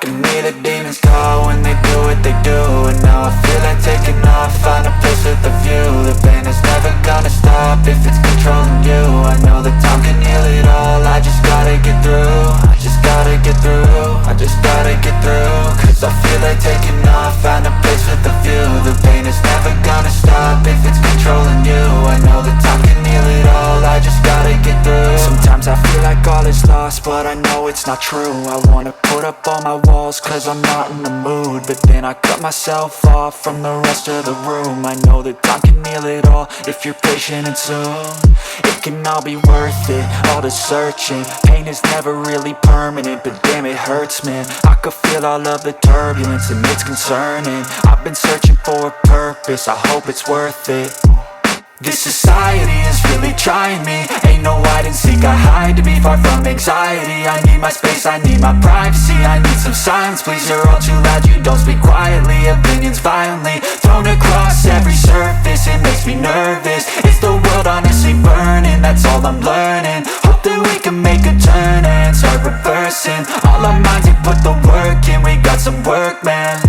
can hear the demons call when they do what they do. And now I feel like taking off, find a place with a view. The pain is never gonna stop if it's controlling you. I know that time can heal it all, I just gotta get through. I just gotta get through, I just gotta get through. Cause I feel like taking off, find a place with a view. The pain is never gonna stop if it's controlling you. I know that time can heal it all, I just gotta get through. Sometimes I feel like all is lost, but I know it's not true. I wanna put up all my walls cause I'm not in the mood, but then I cut myself off from the rest of the room. I know that time can heal it all if you're patient and soon. It can all be worth it, all the searching. Pain is never really permanent, but damn it hurts, man. I could feel all of the turbulence and it's concerning. I've been searching for a purpose, I hope it's worth it. This society is really trying me. Ain't no hide and seek, I hide to be far from anxiety. I need my space, I need my privacy. I need some silence, please, you're all too loud. You don't speak quietly, opinions violently thrown across every surface. It makes me nervous, it's the world honestly burning. That's all I'm learning, hope that we can make a turn and start reversing. All our minds, we put the work in, we got some work, man.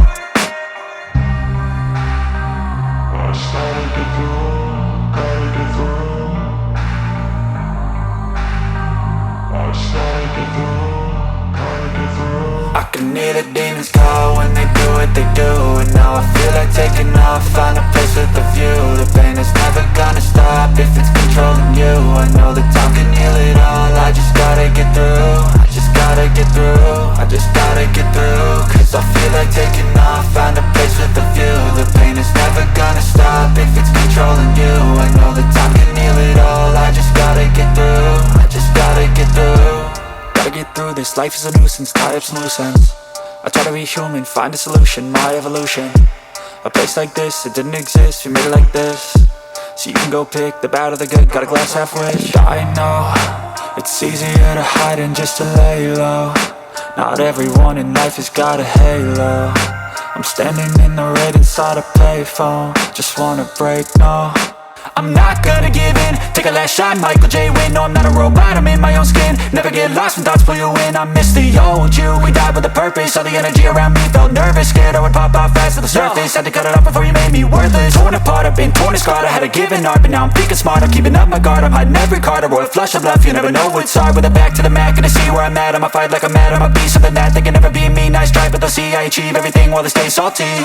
I can hear the demons call when they do what they do. And now I feel like taking off, find a place with a view. The pain is never gonna stop if it's controlling you. I know that time can heal it all, I just gotta get through. I just gotta get through, I just gotta get through. Cause I feel like taking off, find a place with a view. The pain is never gonna stop if it's controlling you. I know that time can heal it all, I just gotta get through. I just gotta get through. Gotta get through this, life is a nuisance, tie up some loose ends. I try to be human, find a solution, my evolution. A place like this, it didn't exist, we made it like this. So you can go pick the bad or the good, got a glass half wish. I know, it's easier to hide than just to lay low. Not everyone in life has got a halo. I'm standing in the red inside a payphone, just wanna break, no. I'm not gonna give in, take a last shot, Michael J. Win. No, I'm not a robot, I'm in my own skin. Never get lost when thoughts pull you in. I miss the old you, we died with a purpose. All the energy around me felt nervous, scared I would pop off fast to the surface. Had to cut it off before you made me worthless. Torn apart, I've been torn and scarred. I had a given art, but now I'm thinking smart. I'm keeping up my guard, I'm hiding every card. A royal flush of love, you never know what's hard. With a back to the mat, gonna see where I'm at. I'ma fight like I'm mad, I'ma be something that they can never be me. Nice try, but they'll see I achieve everything while they stay salty.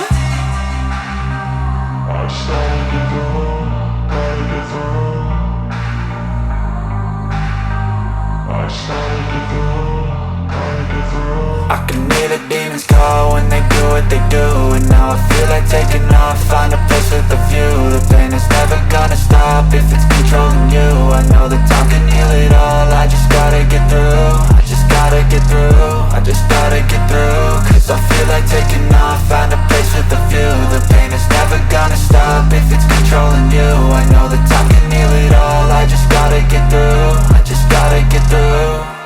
I can hear the demons call when they do what they do. And now I feel like taking off, find a place with a view. The pain is never gonna stop if it's controlling you. I know that time can heal it all, I just gotta get through. I just gotta get through, I just gotta get through. Cause I feel like taking off, find a place with a view. The pain is never gonna stop if it's controlling you. I know that time can heal it all, I just gotta get through. I just gotta get through.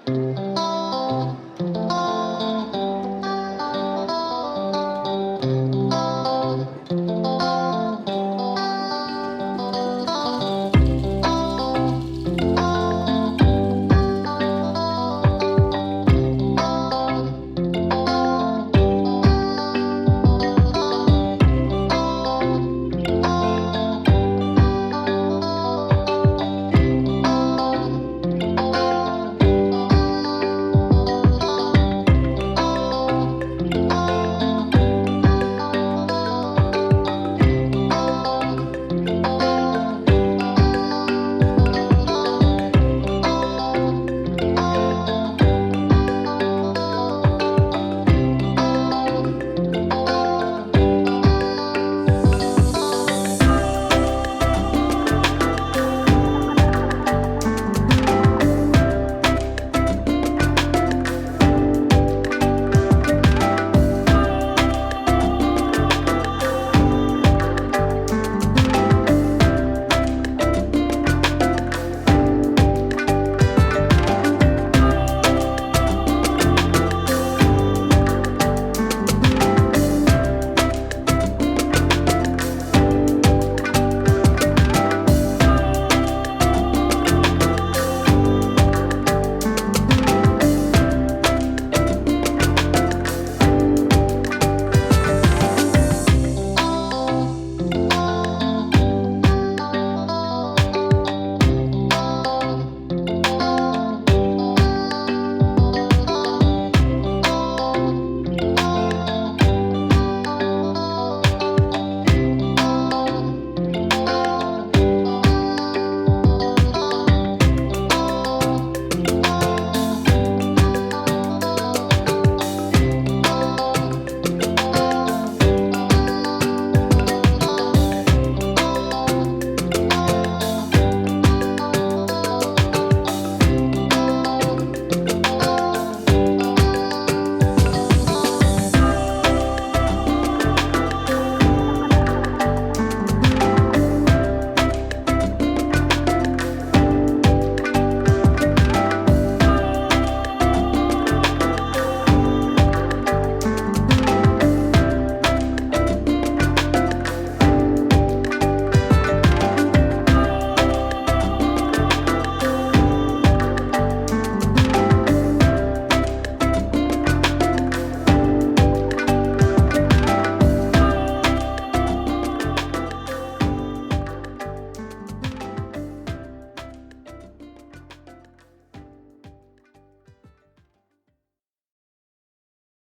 you.